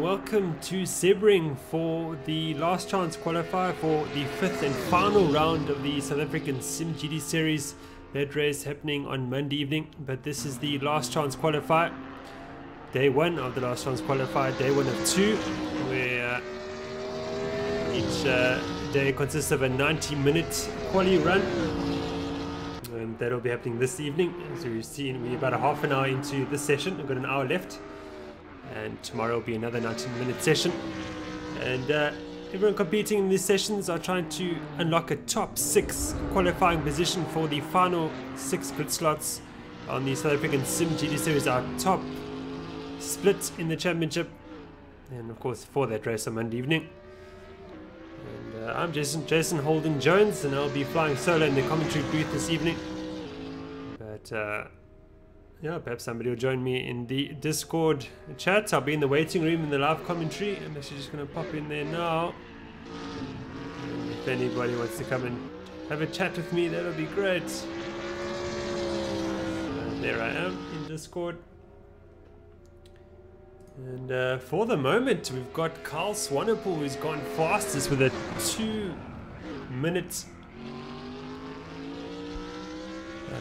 welcome to Sebring for the last chance qualifier for the 5th and final round of the South African simGT series. That race happening on Monday evening, but this is the last chance qualifier. Day 1 of the last chance qualifier, day 1 of 2, where each day consists of a 90-minute quali run. And that'll be happening this evening. As we've seen, we're about a half an hour into this session. We've got an hour left. And tomorrow will be another 90-minute session. And everyone competing in these sessions are trying to unlock a top 6 qualifying position for the final 6 grid slots on the South African simGT series, our top split in the championship. And of course for that race on Monday evening. And I'm Jason Holden-Jones, and I'll be flying solo in the commentary booth this evening. But yeah, perhaps somebody will join me in the Discord chat. I'll be in the waiting room in the live commentary. I'm actually just going to pop in there now. And if anybody wants to come and have a chat with me, that'll be great. And there I am in Discord. And for the moment, we've got Carl Swanepoel, who's gone fastest with a 2-minute...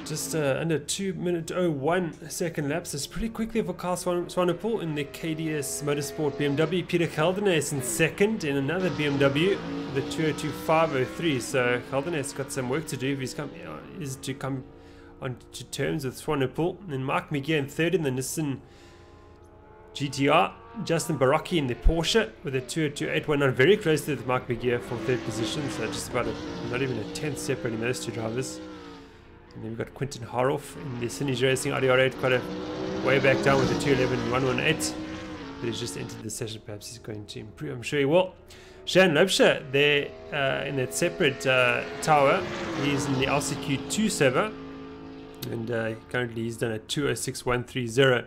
just under 2-minute 01 second laps. It's pretty quickly for Carl Swanepoel in the KDS Motorsport BMW. Peter Holden-Jones in second in another BMW, the 202.503. So Holden-Jones got some work to do if he's to come on to terms with Swanepoel. And Mark McGeer in third in the Nissan GTR. Justin Barocchi in the Porsche with a 202.819, very close to Mark McGeer for third position. So just about not even a tenth separating those two drivers. And then we've got Quinton Harhoff in the Synergy Racing RDR8, quite a way back down with the 211.118. But he's just entered the session. Perhaps he's going to improve. I'm sure he will. Shane Loebscher there in that separate tower. He's in the LCQ 2 server. And currently he's done a 206.130.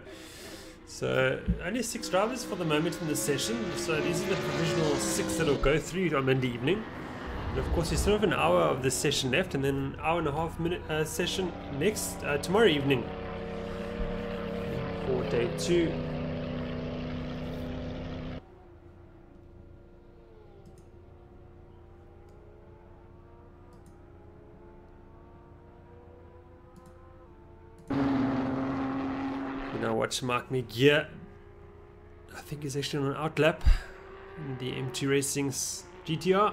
So only 6 drivers for the moment in the session. So these are the provisional 6 that will go through on Monday evening. And of course, we still have an hour of this session left, and then an hour and a half minute session next tomorrow evening for day 2. You know, watch Mark McGeer. I think he's actually on an outlap in the M2 Racing's GTR.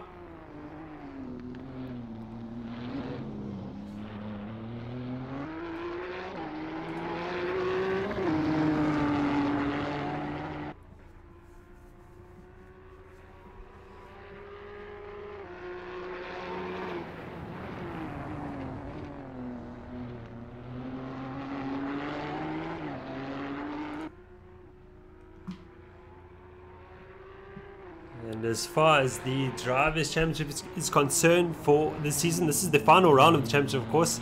And as far as the Drivers' Championship is concerned for this season, this is the final round of the championship, of course.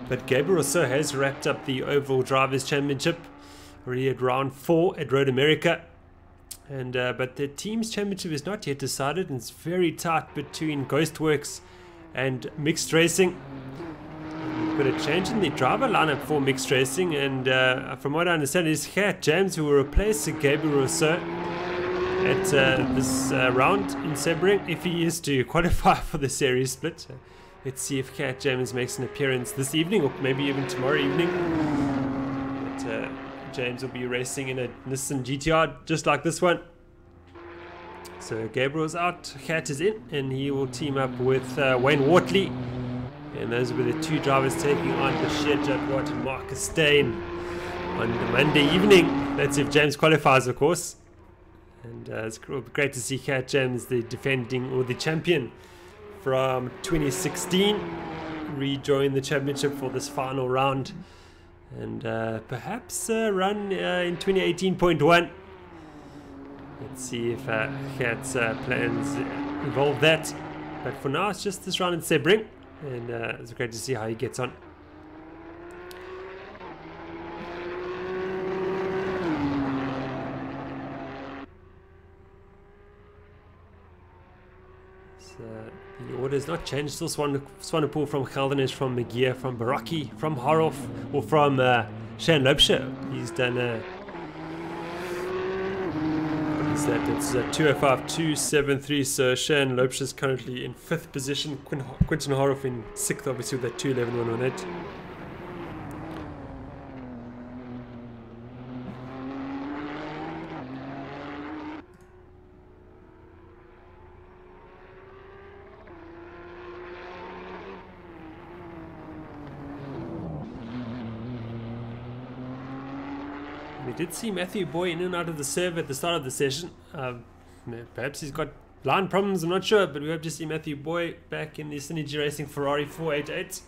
But Gabriel Rousseau has wrapped up the overall Drivers' Championship already at round 4 at Road America. And but the Teams' Championship is not yet decided, and it's very tight between Ghostworks and Mixed Racing. We've got a change in the driver lineup for Mixed Racing, and from what I understand, it's Gert James who will replace Gabriel Rousseau at this round in Sebring, if he is to qualify for the series split. Let's see if Gert James makes an appearance this evening, or maybe even tomorrow evening. But James will be racing in a Nissan GTR just like this one. So Gabriel's out, Gert is in, and he will team up with Wayne Wortley. And those were the 2 drivers taking on Bashir Jadwat and Marcus Steyn on the Monday evening. That's if James qualifies, of course. And it's great to see Gert James, the defending or the champion from 2016, rejoin the championship for this final round, and perhaps run in 2018.1. Let's see if Gert's plans involve that. But for now, it's just this round in Sebring, and it's great to see how he gets on. The order has not changed. Still Swanepoel from Holden-Jones, from McGeer, from Barocchi, from Harhoff, or from Shane Loebscher. He's done a is that it's 205.273. So Shane Lopes is currently in 5th position. Quinton Horoff in 6th, obviously, with that 211.118. We did see Matthew Boy in and out of the serve at the start of the session. Perhaps he's got line problems, I'm not sure, but we hope to see Matthew Boy back in the Synergy Racing Ferrari 488.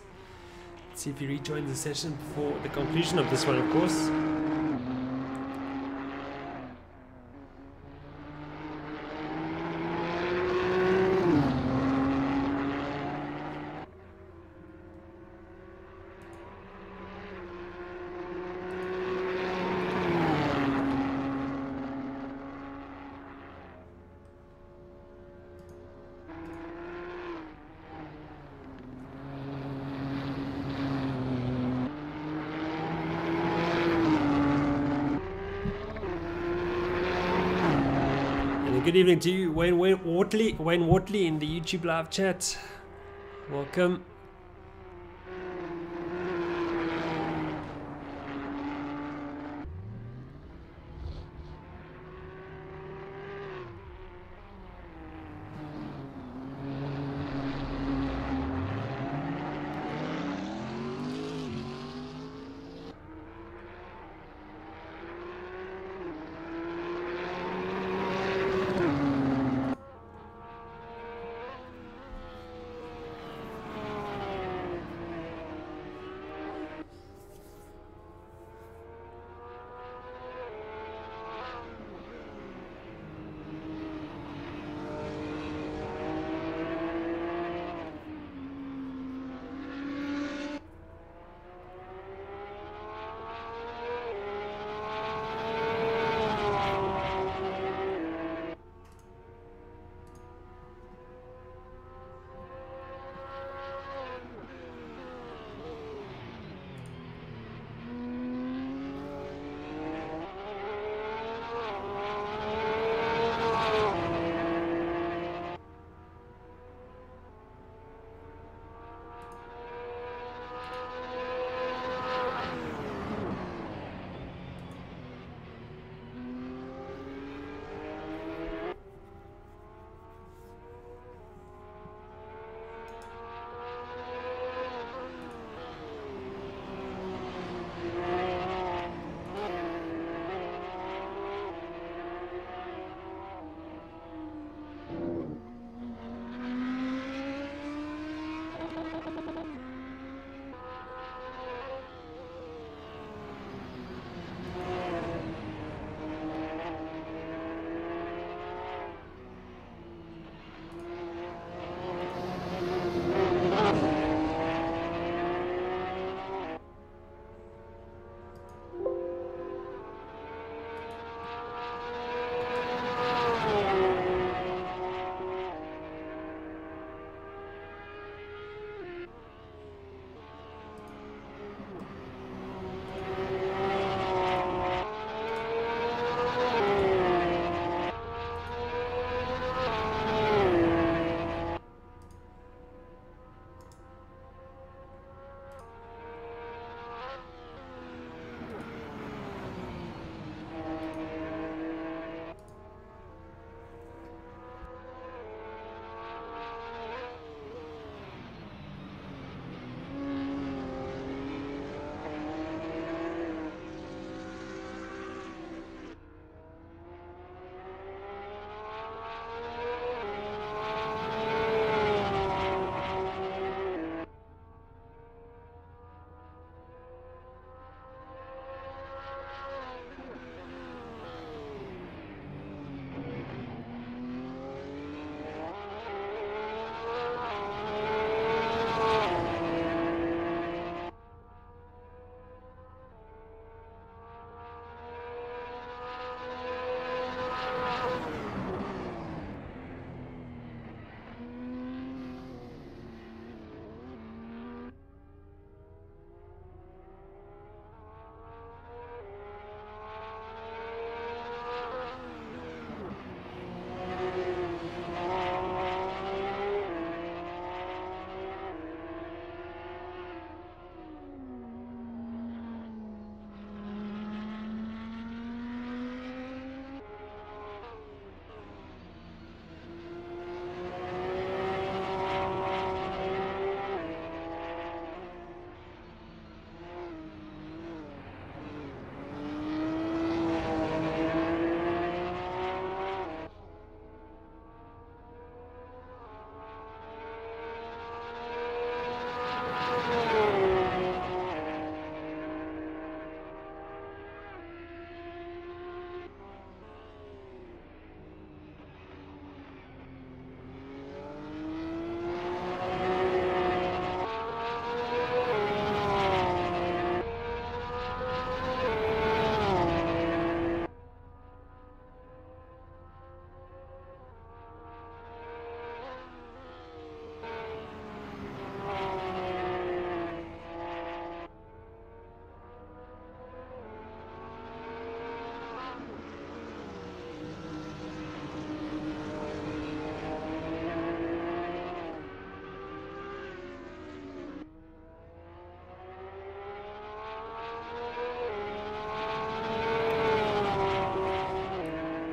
Let's see if he rejoins the session before the conclusion of this one, of course. Good evening to you, Wayne Wortley in the YouTube live chat. Welcome.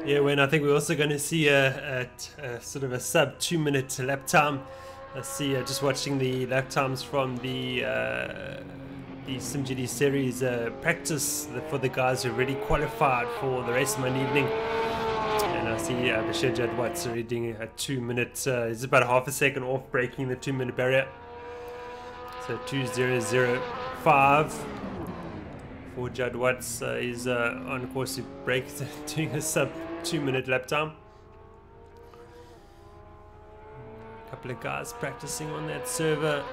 Yeah, when I think we're also going to see a sort of a sub 2-minute lap time. I see just watching the lap times from the simGT series practice for the guys who already qualified for the race Monday evening. And I see Bashir Jadwat's already doing a 2-minute, he's about half a second off breaking the 2-minute barrier. So 2:00.5 for Jadwat's. He's on course to break, doing a sub 2-minute lap time. A couple of guys practicing on that server.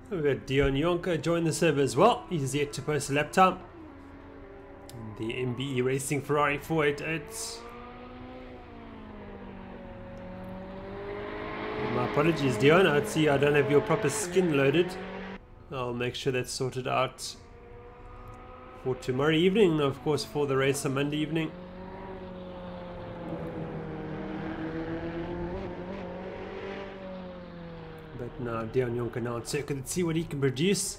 We've got Dion Yonka join the server as well. He's yet to post a lap time. The MBE Racing Ferrari 488. My apologies, Dion. I'd see I don't have your proper skin loaded. I'll make sure that's sorted out for tomorrow evening, of course, for the race on Monday evening. But now Dion Yonka now on circuit. Let's see what he can produce.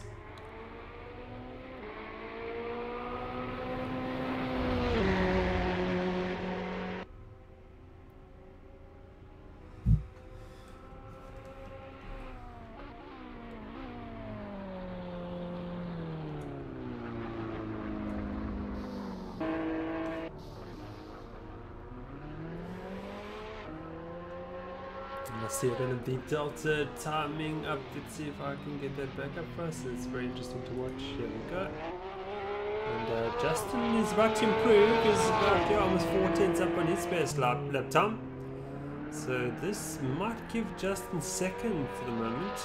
Let's see, I don't have the Delta timing up. Let's see if I can get that back up for us. It's very interesting to watch. Here we go. And Justin is about to improve. He's about almost 4 tenths up on his best lap time. So this might give Justin second for the moment.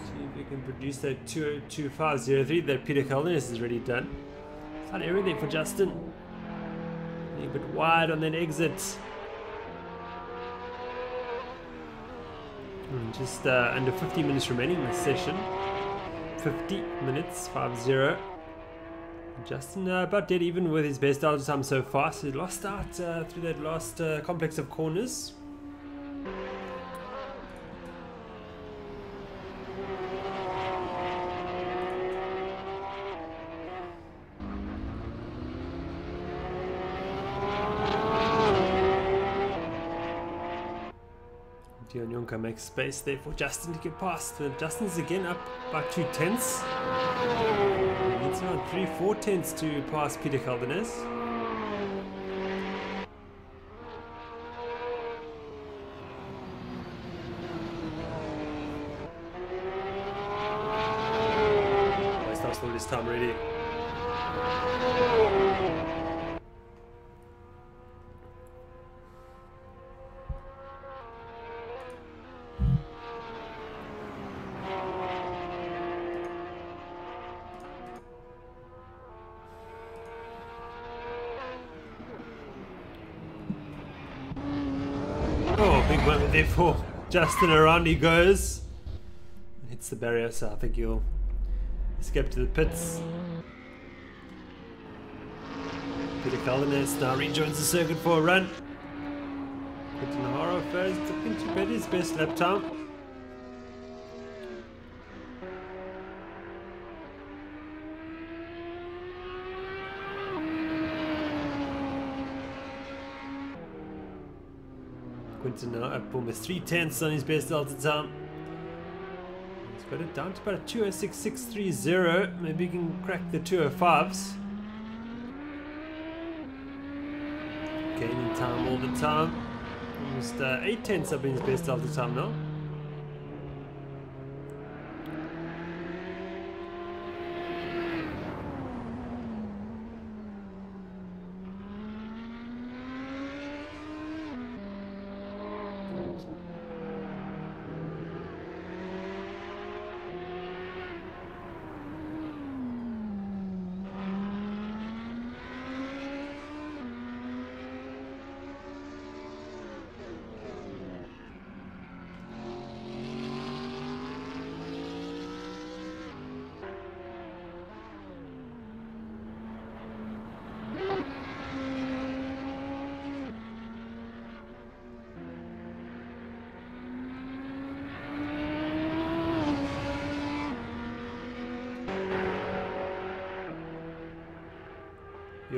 See if we can produce that 2:02.503 that Peter Caldenas has already done. It's not everything for Justin. A little bit wide on that exit. Just under 50 minutes remaining in the session. 50 minutes, 5-0. Justin about dead even with his best out time so far. So he lost out through that last complex of corners. Dion Yonka makes space there for Justin to get past. Justin's again up by 2 tenths. He needs around 3-4 tenths to pass Peter Caldenas. He starts for this time already. Oh, big moment there for Justin. Around he goes. Hits the barrier, so I think he'll escape to the pits. Peter Caldenas now rejoins the circuit for a run. Quentin Haro first, looking to bet his best lap time. Quentin now up almost 3 tenths on his best delta time. He's got it down to about a 2:06.630. Maybe he can crack the 2:05s. Gaining time all the time. Almost 8 tenths up in his best delta time now.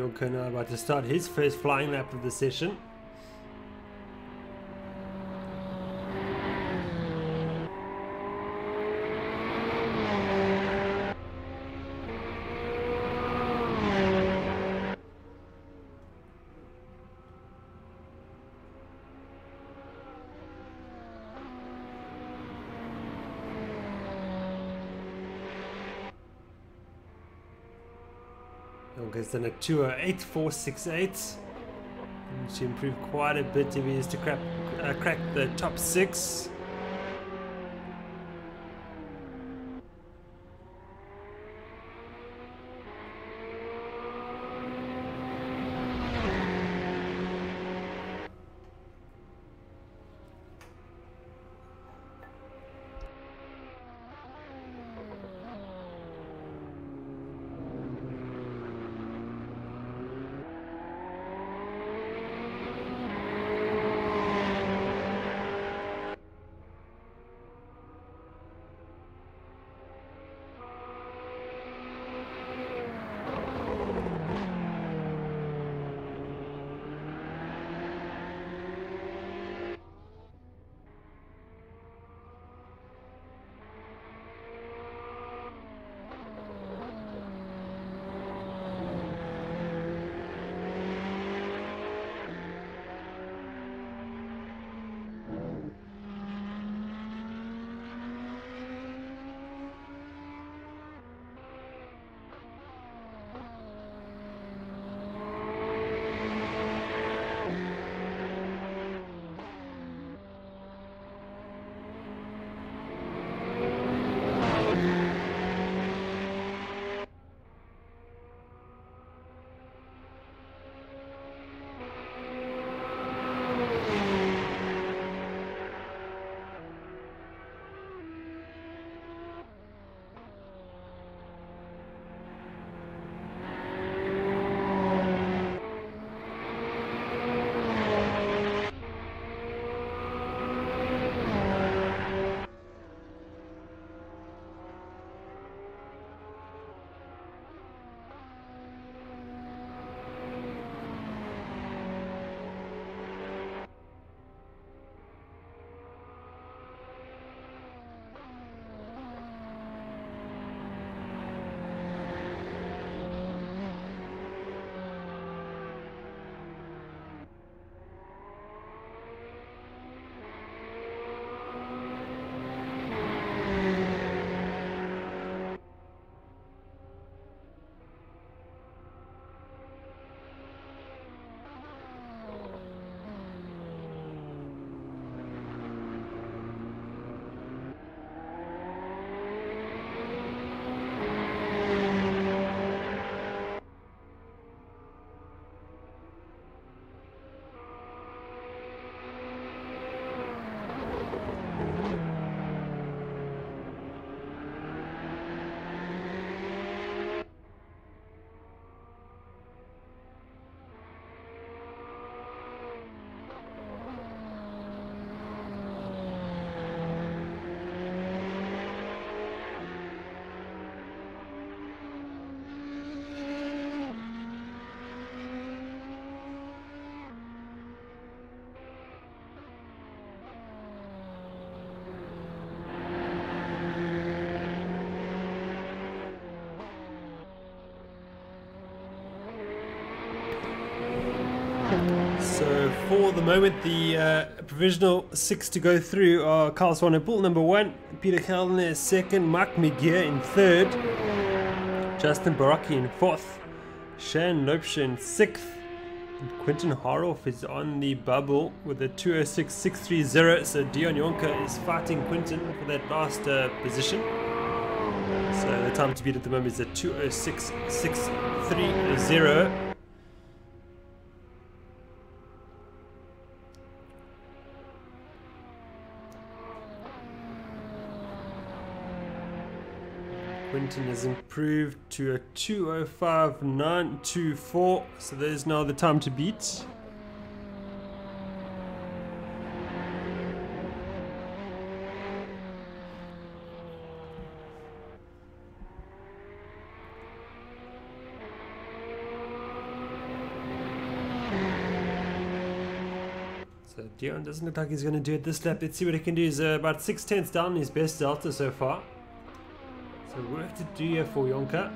Jonker now about to start his first flying lap of the session. Jonker's done a 2:08.468. Needs to improve quite a bit if he is to crack the top 6. So for the moment, the provisional 6 to go through are Carl Swanepoel number 1, Peter Kelner is 2nd, Mark McGeer in 3rd, Justin Barocchi in 4th, Shane Lopesha in 6th, and Quentin Harhoff is on the bubble with a 2:06.630. So Dion Jonker is fighting Quentin for that last position. So the time to beat at the moment is a 2:06.630. Quentin has improved to a 2:05.924, so there's now the time to beat. So Dion doesn't look like he's going to do it this lap. Let's see what he can do. He's about 6/10 down his best delta so far. So work to do here for Jonker.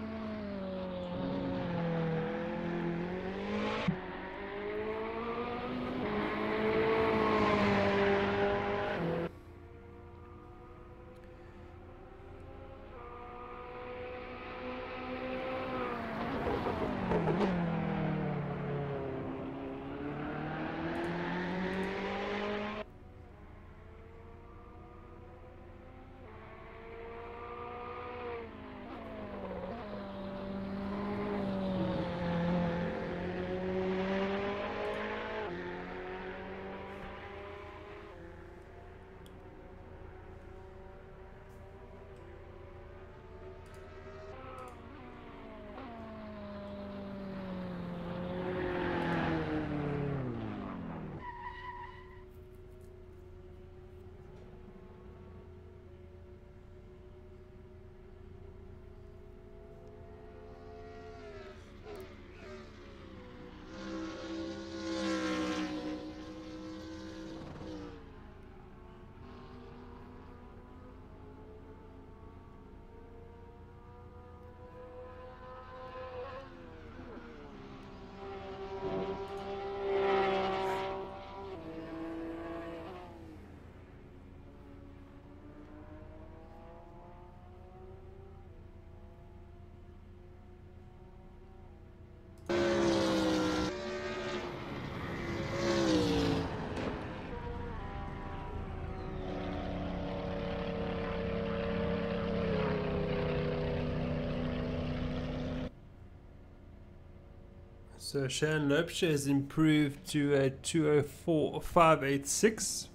So Shan Lopesha has improved to a 204.586.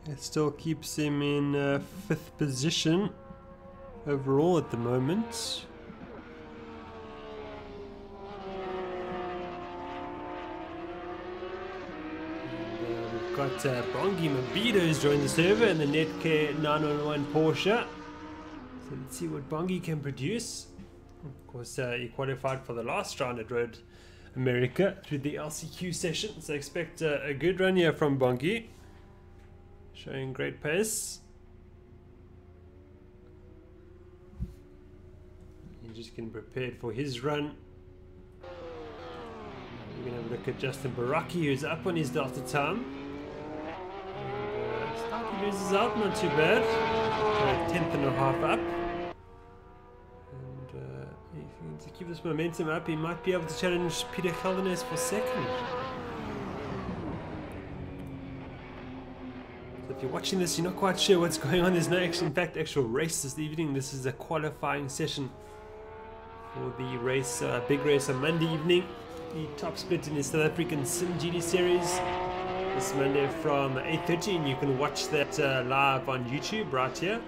It still keeps him in 5th position overall at the moment. And, we've got Bongi Mabito who's joined the server and the Netcare 911 Porsche. So let's see what Bongi can produce. Of course, he qualified for the last round at Road America through the LCQ session, so expect a good run here from Bongi, showing great pace. He's just getting prepared for his run. We're going to have a look at Justin Baraki, who's up on his delta time. And, slightly loses out, not too bad. 10th and a half up. To keep this momentum up, he might be able to challenge Peter Caldenes for second. So if you're watching this, you're not quite sure what's going on. There's no actual race this evening. This is a qualifying session for the race, big race on Monday evening. The top split in the South African simGT series this Monday from 8:30, and you can watch that live on YouTube right here.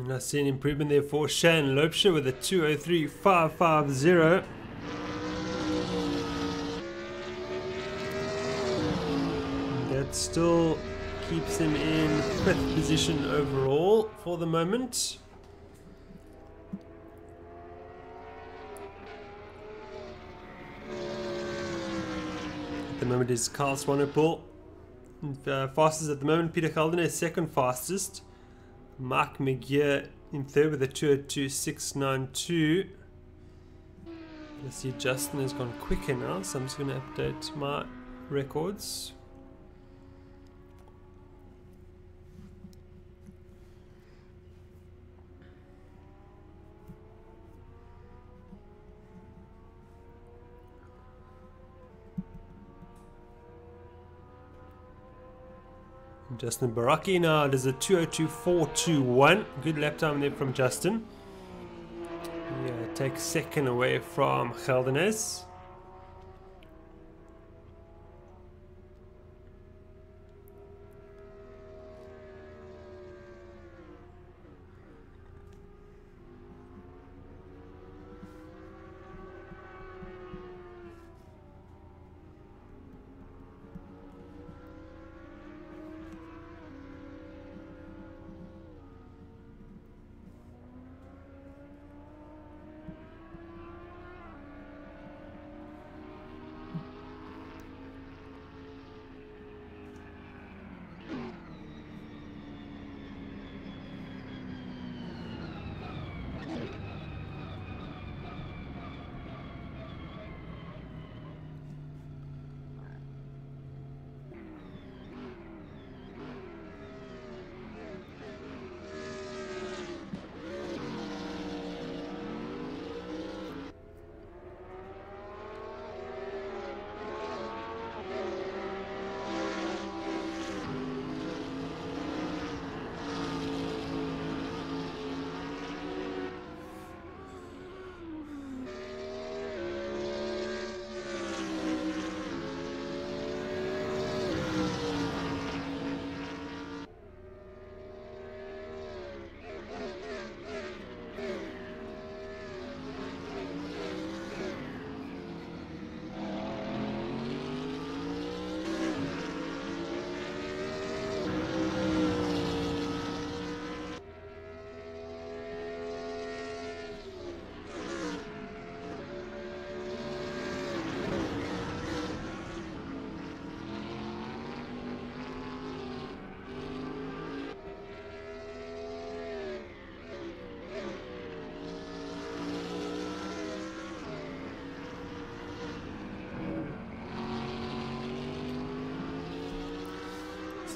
And I see an improvement there for Shan Lopesha with a 203.550. That still keeps him in 5th position overall for the moment. At the moment is Carl Swanepoel. Fastest at the moment, Peter Gelden is 2nd fastest. Mark McGeer in 3rd with a 202.692. I see Justin has gone quicker now, so I'm just going to update my records. Justin Baraki now does a 202.421. Good lap time there from Justin. Yeah, takes 2nd away from Geldenes.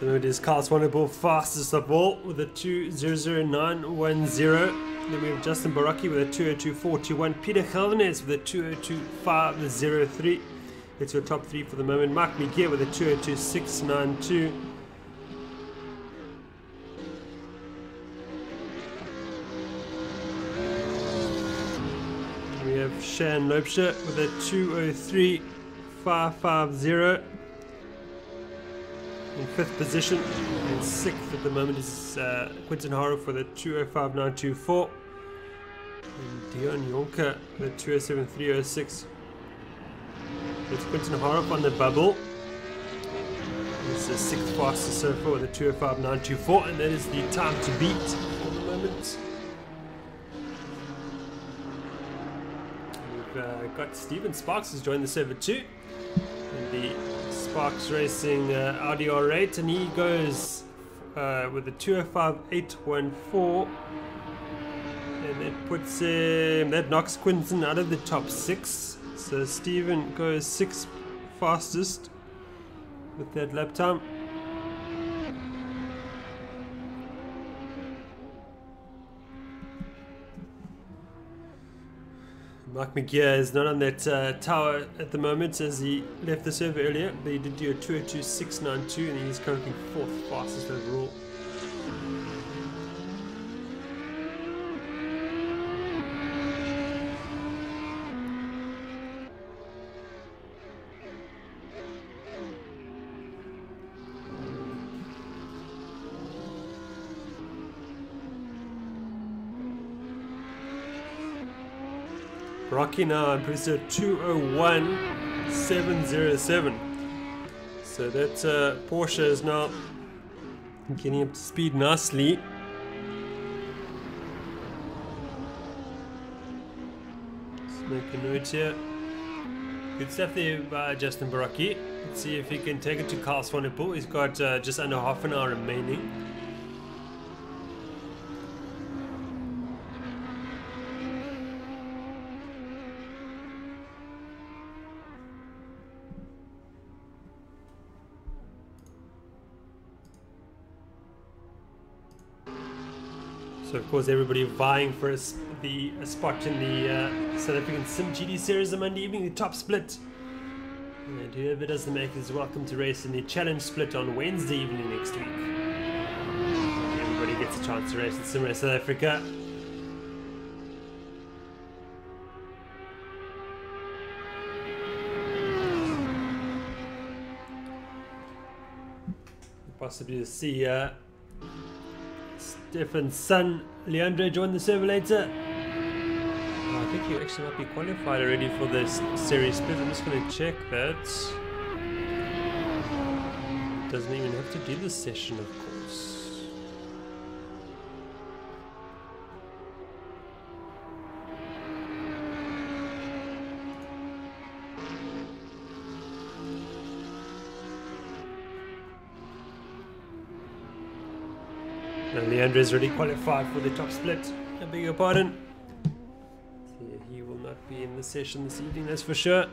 So it is Carl Swanepoel fastest of all with a 2:00.910. Then we have Justin Baraki with a 2:02.421. Peter Geldenes with a 2:02.503. It's your top 3 for the moment. Mark McGeer with a 2:02.692. We have Shan Lopesha with a 2:03.550. In 5th position, and 6th at the moment is Quinton Harrow with a 2:05.924, and Dion Jonker with a 2:07.306. It's Quinton Harrow on the bubble. He's the 6th fastest so far with a 2:05.924, and that is the time to beat for the moment. We've got Stephen Sparks who's joined the server too. In the Sparks Racing Audi R8, and he goes with a 2:05.814, and that knocks Quinton out of the top 6. So Stephen goes 6th fastest with that lap time. Mark McGeer is not on that tower at the moment as he left the server earlier, but he did do a 2:02.692, and he's currently 4th fastest overall. Rocky now improves to 201.707. So that Porsche is now getting up to speed nicely. Let's make a note here. Good stuff there by Justin Barocchi. Let's see if he can take it to Carl Swanepoel. He's got just under half an hour remaining. So of course everybody vying for a spot in the South African simGT series on Monday evening, the top split. And whoever doesn't make it is welcome to race in the challenge split on Wednesday evening next week. Everybody gets a chance to race in SimRace South Africa. Possibly to see Stefan's son Leandro join the server later. Oh, I think he actually might be qualified already for this series split. I'm just going to check that. Doesn't even have to do this session, of course. And Leandro is already qualified for the top split. I beg your pardon. So yeah, he will not be in the session this evening, that's for sure.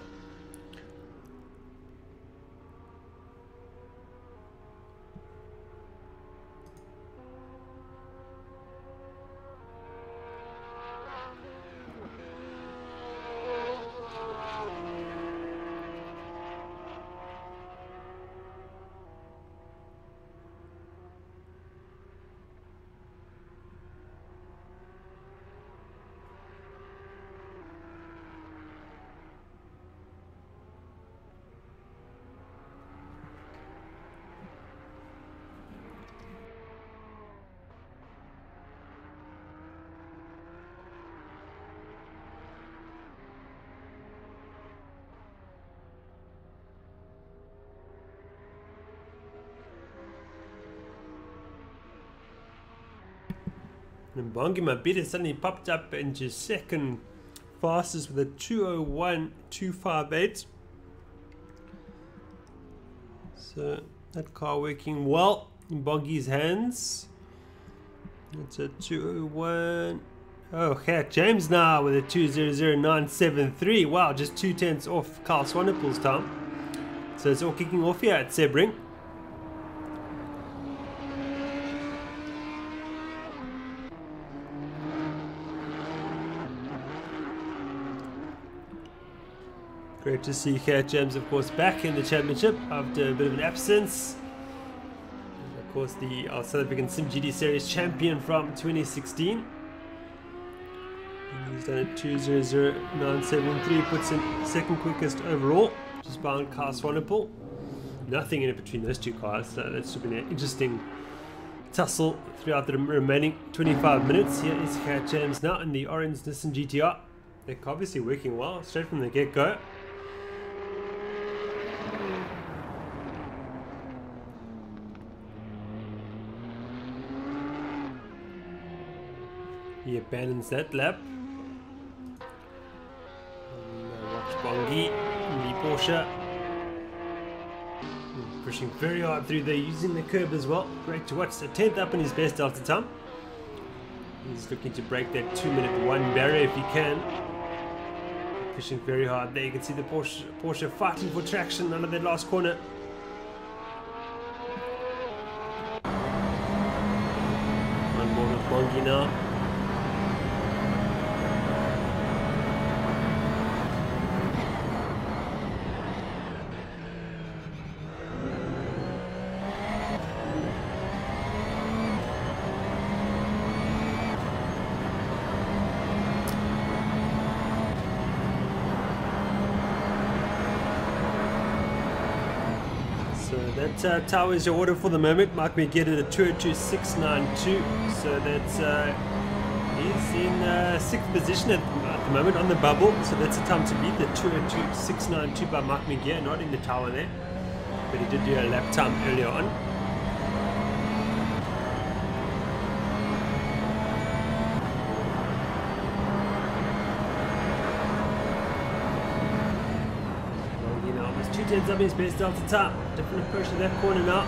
And Bongi Mabita suddenly popped up into second fastest with a 201.258. So that car working well in Bongi's hands. It's a 201. Oh, Cat James now with a 200.973. Wow, just 2/10 off Carl Swanepoel's time. So it's all kicking off here at Sebring. Great to see Cat James, of course, back in the championship after a bit of an absence. And of course, the South African simGT Series champion from 2016. And he's done a 200.973, puts in second quickest overall, just behind Carl Swanepoel. Nothing in between those two cars, so that should be an interesting tussle throughout the remaining 25 minutes. Here is Cat James now in the orange Nissan GTR. They're obviously working well, straight from the get-go. He abandons that lap. Watch Bongi in the Porsche. Pushing very hard through there, using the curb as well. Great to watch. So 10th up in his best delta time. He's looking to break that 2:01 barrier if he can. Pushing very hard there. You can see the Porsche fighting for traction under that last corner. One more with Bongi now. That tower is your order for the moment. Mark me get it at 202.692. So that's He's in 6th position at the moment on the bubble, so that's a time to beat. The 2:02.692 by Mark McGear, not in the tower there, but he did do a lap time earlier on. Almost 2:10 up his best delta time. Different approach to that corner now.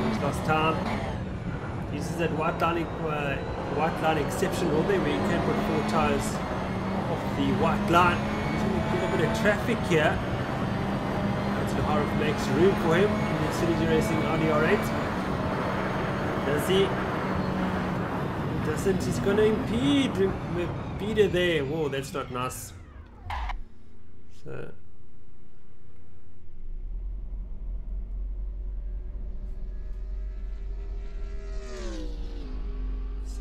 He's lost time. Uses that white line exception all day, where you can put 4 tires off the white line. He's going to get a bit of traffic here. That's the Harif makes room for him in the City Racing Audi R8. Does he? He doesn't. He's going to impede. Impeder there. Whoa, that's not nice. So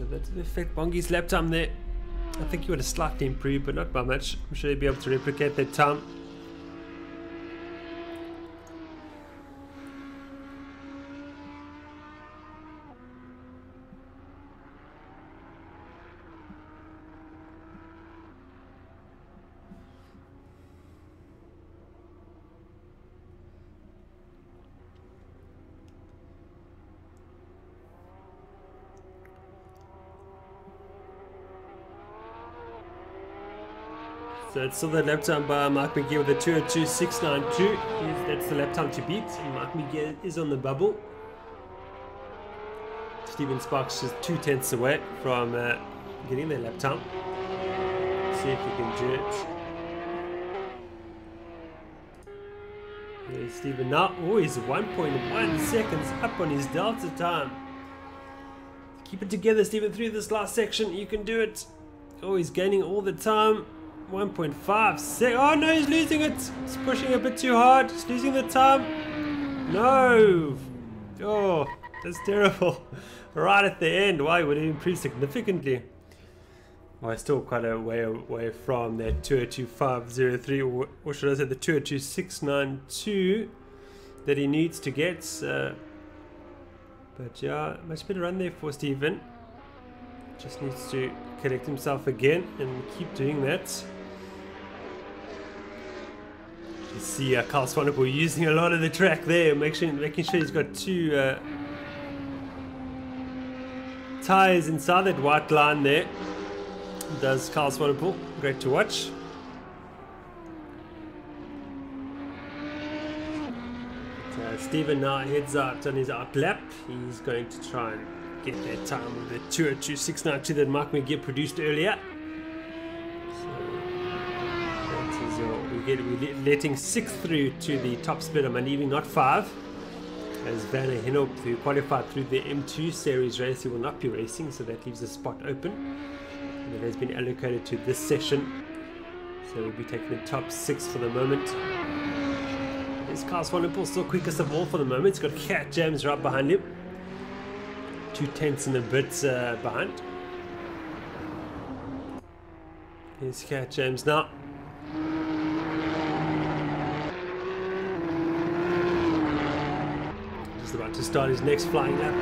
that's the effect Bongi's lap time there. I think he would have slightly improved, but not by much. I'm sure he'll be able to replicate that time. So it's still the lap time by Mark McGear with a 2:02.692. That's the lap time to beat. And Mark McGear is on the bubble. Stephen Sparks just 2/10 away from getting their lap time. See if he can do it. There's Stephen now. Oh, he's 1.1 seconds up on his delta time. Keep it together, Stephen, through this last section. You can do it. Oh, he's gaining all the time. 1.5 sec. Oh no, he's losing it. He's pushing a bit too hard. He's losing the time. No. Oh, that's terrible. Right at the end. Wow, he would have improved significantly. Oh, he's still quite a way away from that 2:02.503, or should I say the 2:02.692 that he needs to get. But yeah, much better run there for Stephen. Just needs to correct himself again and keep doing that. You see Carl Swanepoel using a lot of the track there, making sure he's got 2 tires inside that white line there. Does Carl Swanepoel. Great to watch. Stephen now heads out on his out lap. He's going to try and get that time of the 2:02.692 that Mark McGear produced earlier. We're letting 6 through to the top split. I'm leaving not 5. As Werner Henop, who qualified through the M2 series race, he will not be racing, so that leaves a spot open. And it has been allocated to this session. So we'll be taking the top 6 for the moment. There's Carl Swanepoel, still quickest of all for the moment. He's got Cat James right behind him. 2/10 and a bit behind. Here's Cat James now. Just about to start his next flying lap.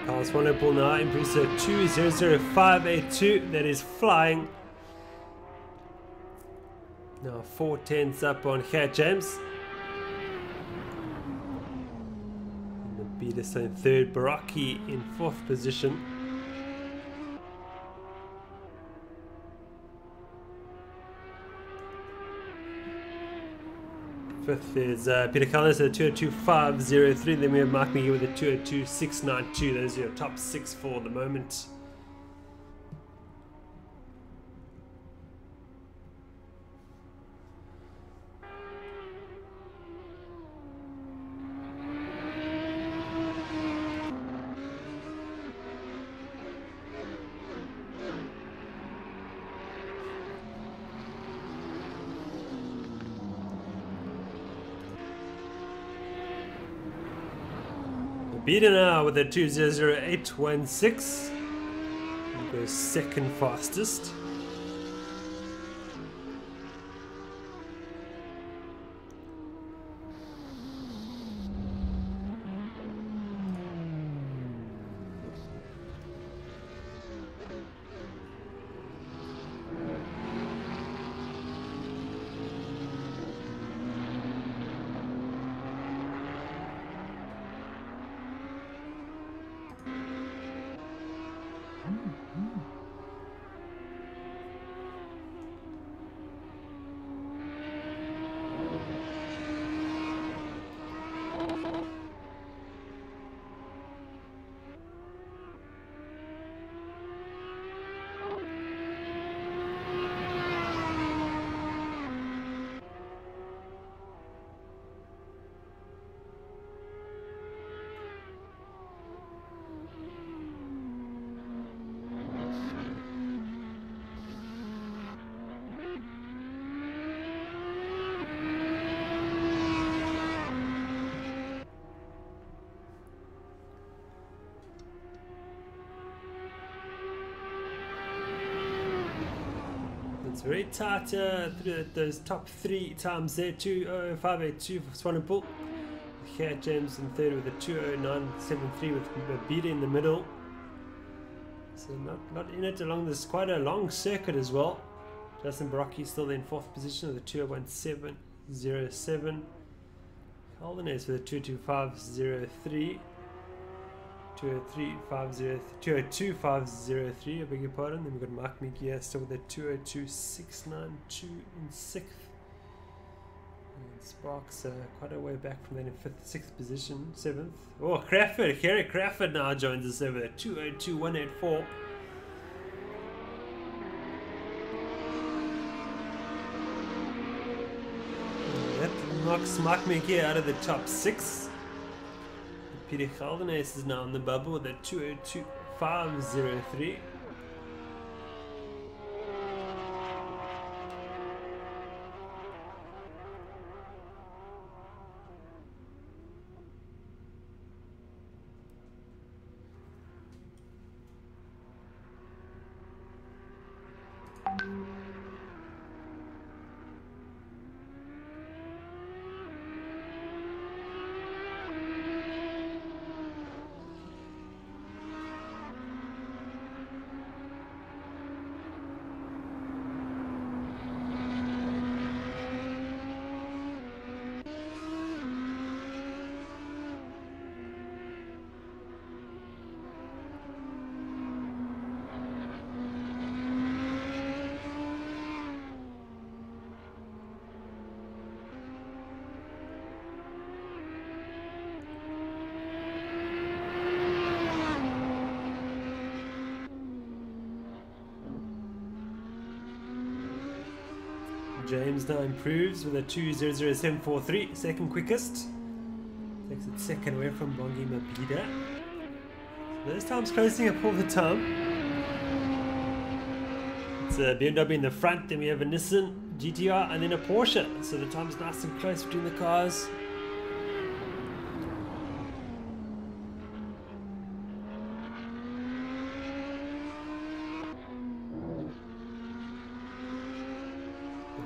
Carl Swanepoel now improves to 2:00.582. That is flying. Now 4/10 up on Cat James. The Peterson in 3rd, Baraki in 4th position. Fifth is Peter Collins at 202.503. Then we have Mark McGee with a 202.692. Those are your top 6 for the moment. Beaten now with a 200.816. Goes second fastest. It's very tight through those top 3 times there. 205.82 for Swanepoel. Here James in third with a 209.73 with a beat in the middle. So not in it along this quite a long circuit as well. Justin Barocchi still in 4th position with a 201.707. Holden-Jones with a 225.03. 202.503, I beg your pardon. Then we've got Mark McGee still with a 202.692 in 6th. And Sparks quite a way back from that in 5th, 6th position, 7th. Oh, Crawford, Kerry Crawford now joins us over at 202.184. That knocks Mark McGee out of the top 6. Peter Holden-Jones is now on the bubble with a 202.503. James now improves with a 200.743, second quickest. Takes it second away from Bongi Mabida. So those times closing up all the time. It's a BMW in the front, then we have a Nissan GTR and then a Porsche. So the time's nice and close between the cars.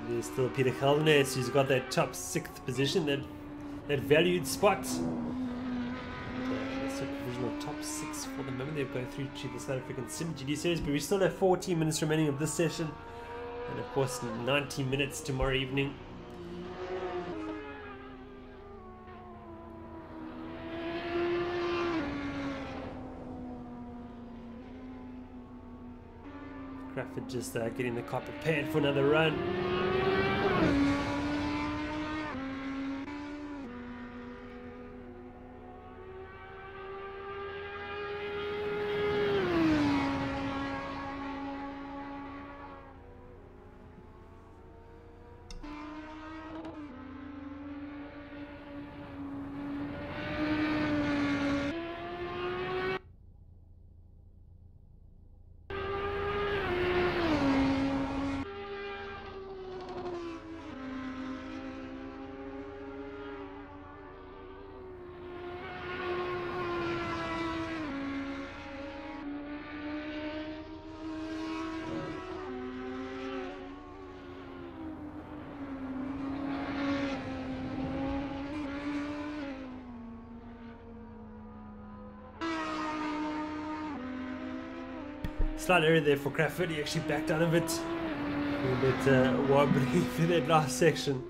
There's still Peter Holden-Jones, who's got that top 6th position, that valued spot. That's a provisional top 6 for the moment. They'll go through to the South African simGT series, but we still have 14 minutes remaining of this session, and of course 90 minutes tomorrow evening. Crawford just getting the car prepared for another run. Slight error there for Crawford. He actually backed out of it. A bit wobbly for that last section.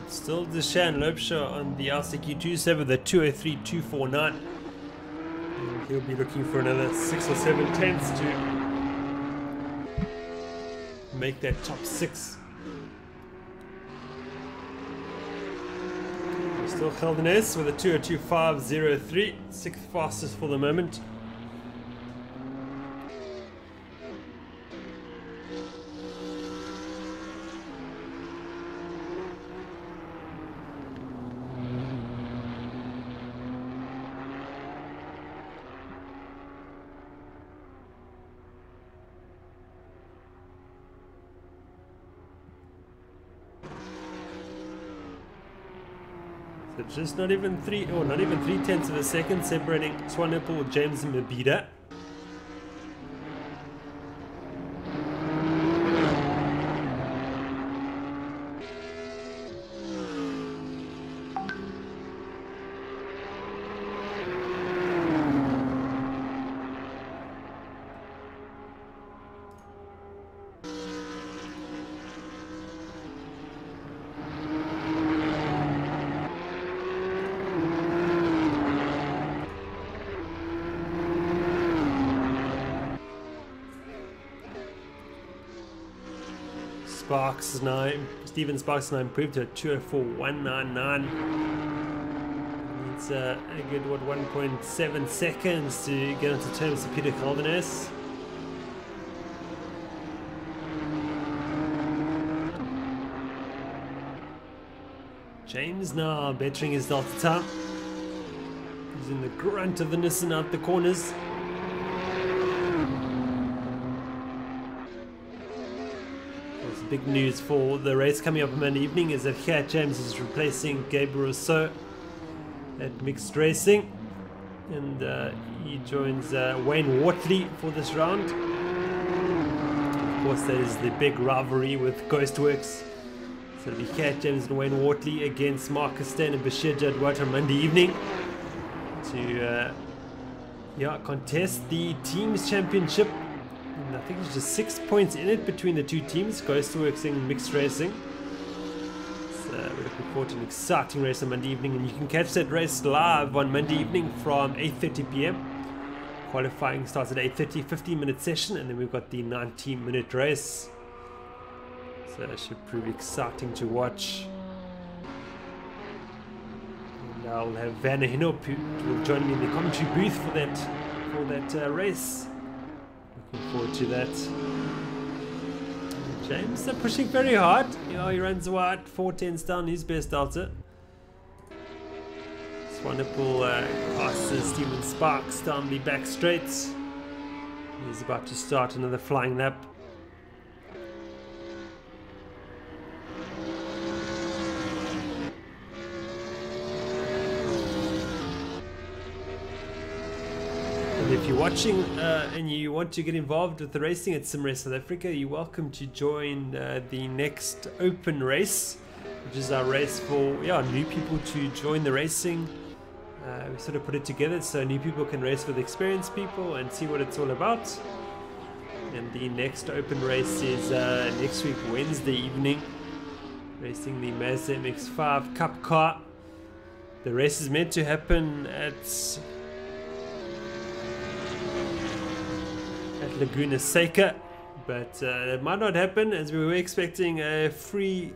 Still Deshan Lopesha on the LCQ 27 with a 203.249. And he'll be looking for another 6 or 7 tenths to make that top 6. Still Holden-Jones with a 202.503, 6th fastest for the moment. So just not even 3 tenths of a second separating Swanepoel, James and Mabida. Stephen Sparks now improved to a 204.199. It's a good 1.7 seconds to get onto terms with Peter Holden-Jones. James now bettering his delta time. He's in the grunt of the Nissan out the corners. Big news for the race coming up on Monday evening is that here James is replacing Gabriel Rousseau at mixed racing, and he joins Wayne Wortley for this round. Of course, that is the big rivalry with Ghostworks. So it'll be here James and Wayne Wortley against Marcus Steyn and Bashir Jadwat on Monday evening to contest the team's championship. And I think there's just 6 points in it between the two teams, Ghostworks and mixed racing. So we're looking forward to an exciting race on Monday evening, and you can catch that race live on Monday evening from 8:30 p.m. Qualifying starts at 8:30, 15-minute session, and then we've got the 19-minute race. So it should prove exciting to watch. And I'll have Vanna Hinop who will join me in the commentary booth for that race. Looking forward to that. James pushing very hard. He runs wide, 4 tenths down his best delta. Swanepoel passes Stephen Sparks down the back straight. He's about to start another flying lap. If you're watching and you want to get involved with the racing at SimRace South Africa, you're welcome to join the next open race, which is our race for new people to join the racing. We sort of put it together so new people can race with experienced people and see what it's all about. And the next open race is next week, Wednesday evening, racing the Mazda MX-5 Cup car. The race is meant to happen at Laguna Seca, but it might not happen, as we were expecting a free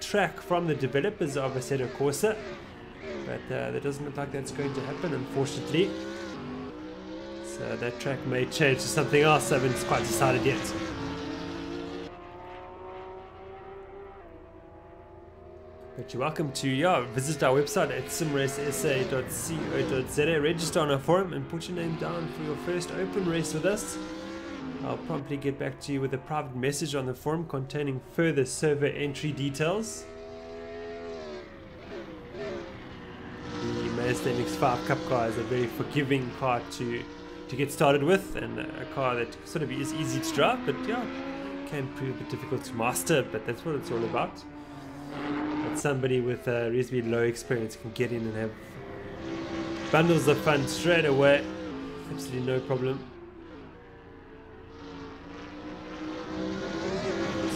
track from the developers of Assetto Corsa, but that doesn't look like that's going to happen, unfortunately. So that track may change to something else. I haven't quite decided yet. But you're welcome to visit our website at simracesa.co.za, register on our forum and put your name down for your first open race with us. I'll promptly get back to you with a private message on the forum containing further server entry details. The Mazda MX-5 Cup car is a very forgiving car to get started with, and a car that sort of is easy to drive, but yeah, can prove a bit difficult to master, but that's what it's all about. But somebody with reasonably low experience can get in and have bundles of fun straight away, absolutely no problem.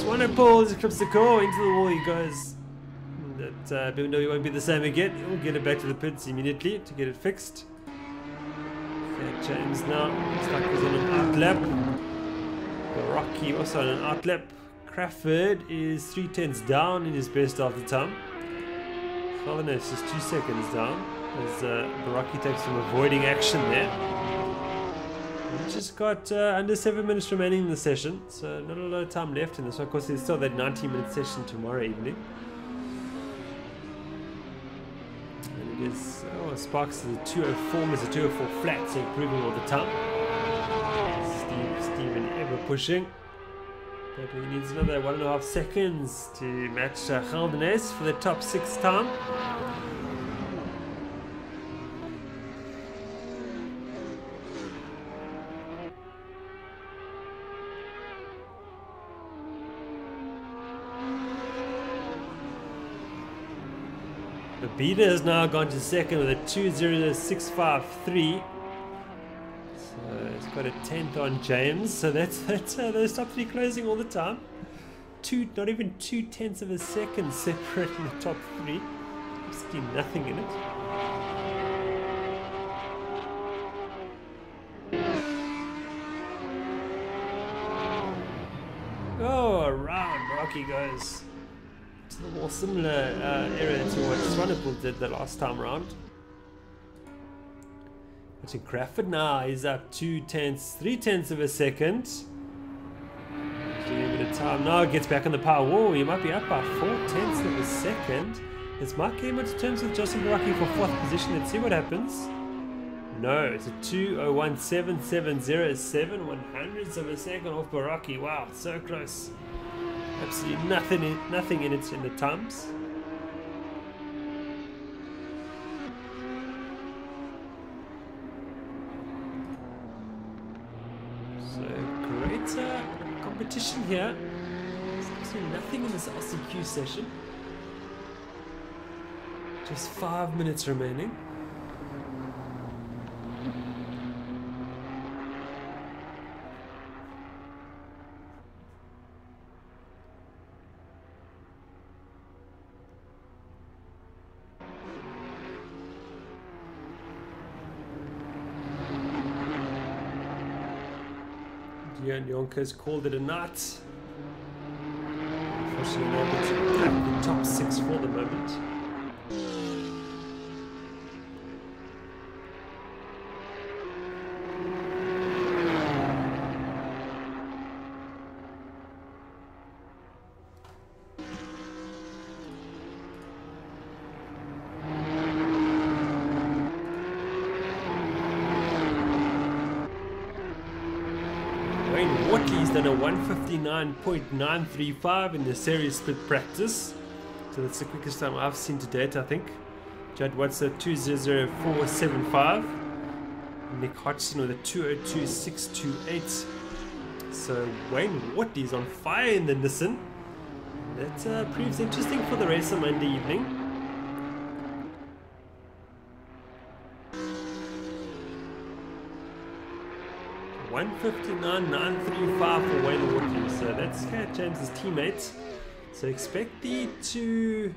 Wonderful, as he clips the car into the wall he goes. That even though he won't be the same again, he'll get it back to the pits immediately to get it fixed. Okay, James now looks like he's on an out lap. Rocky also on an out lap. Crawford is 3/10 down in his best after time. Holden-Jones is just 2 seconds down as Baraki takes some avoiding action there. We've just got under 7 minutes remaining in the session, so not a lot of time left in this one. Of course, there's still that 90-minute session tomorrow evening. And it is, Sparks is a 204, is a 204 flat, so improving all the time. Steven ever pushing. But he needs another 1.5 seconds to match Holden-Jones for the top 6 time. Beta has now gone to second with a 2:06.53. So it's got a 10th on James. So that's those top 3 closing all the time. Not even 2/10 of a second separating the top 3. Absolutely nothing in it. Oh, around Rocky goes. It's a more similar area to what Swanepoel did the last time around. Watching Crawford now, he's up 3/10 of a second. Doing a bit of time now, gets back on the power. Whoa, he might be up by 4/10 of a second. Is Mark came into terms with Justin Baraki for 4th position. Let's see what happens. No, it's a 2:01.7707, 100ths of a second off Baraki. Wow, so close. Absolutely nothing in it in the times. So great competition here. There's absolutely nothing in this LCQ session. Just 5 minutes remaining. And Yonkers called it a night. Unfortunately, not able to crack the top 6 for the moment. He's done a 1:59.935 in the series split practice, so that's the quickest time I've seen to date, I think. Judd Watts a 2:04.75, Nick Hodgson with a 2:02.628. So Wayne Watley's on fire in the Nissan. That proves interesting for the race on Monday evening. $1:59.935 for Wayne Watley, so that's James's teammate. So expect the two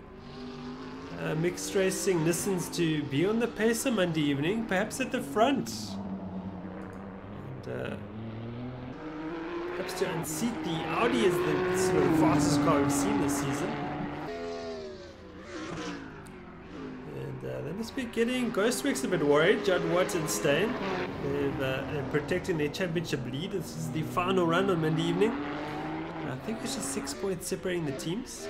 mixed racing Nissans to be on the pace on Monday evening, perhaps at the front, and perhaps to unseat the Audi as the sort of the fastest car we've seen this season. They must be getting Ghostworks a bit worried. Judd Watt and Stain, they're protecting their championship lead. This is the final run on Monday evening. I think it's just 6 points separating the teams.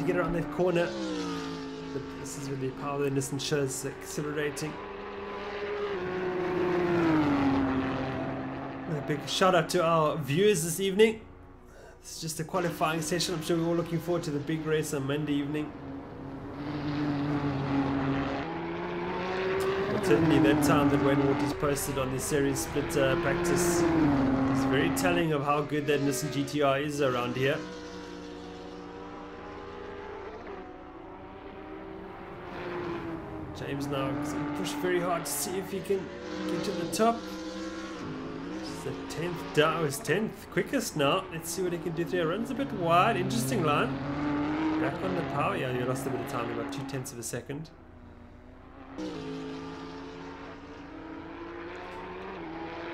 get around that corner. But this is really power the Nissan shows, accelerating. A big shout out to our viewers this evening. It's just a qualifying session. I'm sure we're all looking forward to the big race on Monday evening. But certainly that time that Wayne Waters posted on the series split practice is very telling of how good that Nissan GTR is around here. James now push very hard to see if he can get to the top. The 10th down, his 10th quickest now. Let's see what he can do there. Runs a bit wide, interesting line. Back on the power. Yeah, you lost a bit of time, about 0.2 of a second.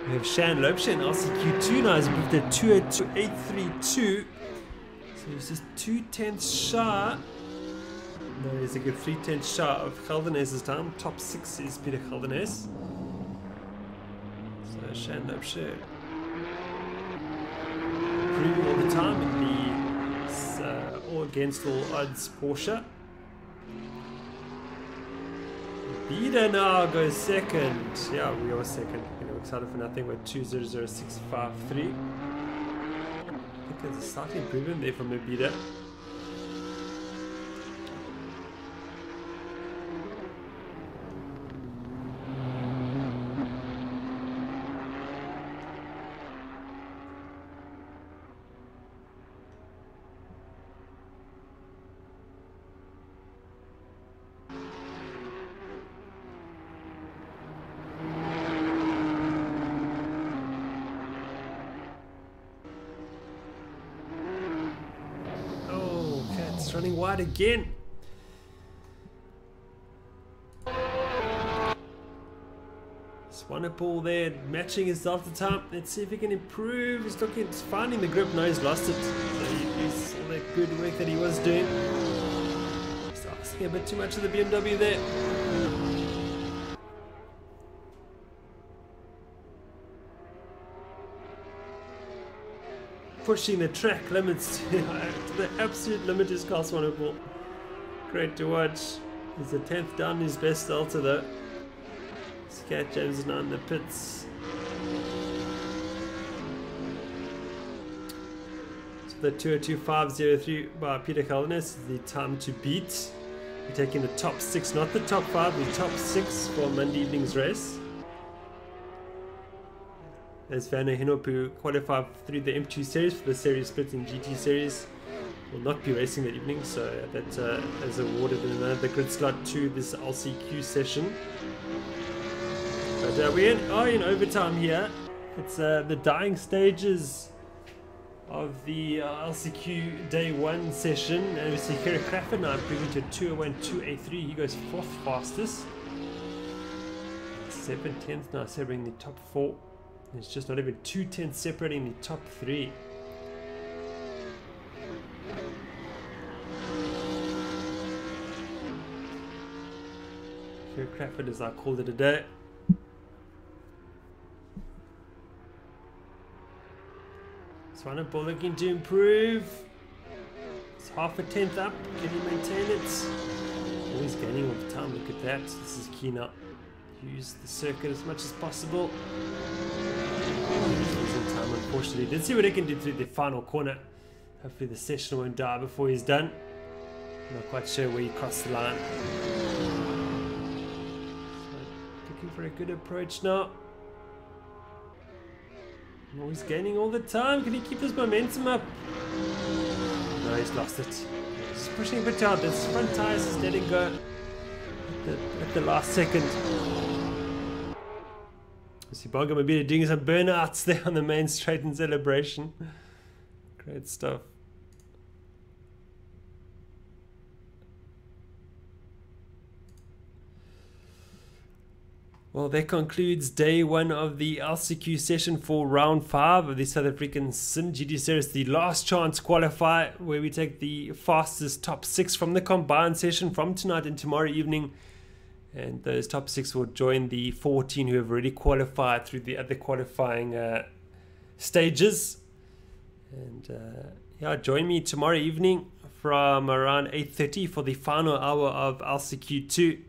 We have Shan Lopsha in LCQ2 now. He's moved at 202.832. So he's just 0.2 shy. No, he's a good 0.3 shy of Holden-Jones' time. Top 6 is Peter Holden-Jones. Shan Lopsha improving all the time in the all against all odds Porsche. Bida now goes second. Yeah, we are second. We're excited for nothing. We're 2:00.653. I think there's a slight improvement there from Bida. Running wide again. Swanepoel there, matching his delta time. Let's see if he can improve. He's looking, he's finding the grip. No, he's lost it. So he's all that good work that he was doing. He's asking a bit too much of the BMW there. Pushing the track limits to the absolute limit is Carl Swanepoel. Great to watch. He's the 10th down his best delta though. Scat James is now in the pits. So the 2:02.503 by Peter Holden-Jones is the time to beat. We're taking the top 6, not the top 5, the top 6 for Monday evening's race. As Werner Hinopu qualified through the M2 series for the series split in GT series, will not be racing that evening, so that is awarded another grid slot to this LCQ session. But we are in overtime here. It's the dying stages of the LCQ day 1 session, and we see Gerrit Kraffer now improving to 2:01.283. He goes 4th fastest. 7/10 now, Sebring the top 4. It's just not even 2/10 separating the top 3. Gerrit Kraffer has now called it a day. Swanepoel looking to improve. It's 0.5 up. Can he maintain it? Always gaining all the time. Look at that. This is key now. Use the circuit as much as possible. Losing time, unfortunately. Let's see what he can do through the final corner. Hopefully the session won't die before he's done. Not quite sure where he crossed the line. So, looking for a good approach now. Oh, he's gaining all the time. Can he keep this momentum up? No, he's lost it. He's pushing a bit hard. This front tires is letting go at the last second. See Bonga Mabida doing some burnouts there on the main straight in celebration. Great stuff. Well, that concludes day 1 of the LCQ session for round 5 of the South African simGT series, the last chance qualifier, where we take the fastest top 6 from the combined session from tonight and tomorrow evening. And those top 6 will join the 14 who have already qualified through the other qualifying stages. And yeah, join me tomorrow evening from around 8:30 for the final hour of LCQ2.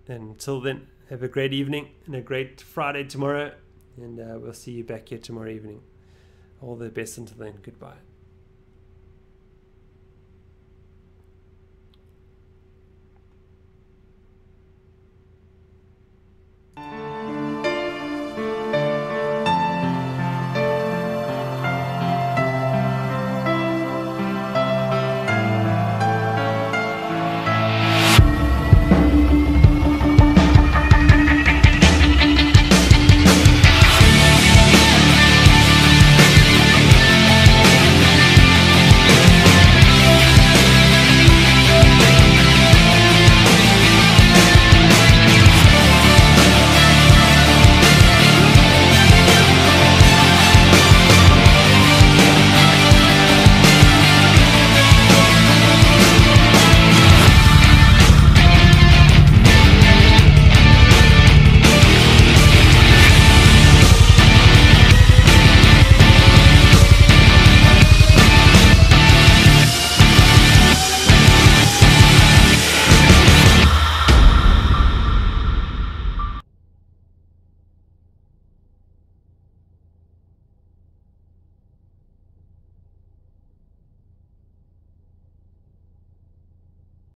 And until then, have a great evening and a great Friday tomorrow, and we'll see you back here tomorrow evening. All the best until then. Goodbye.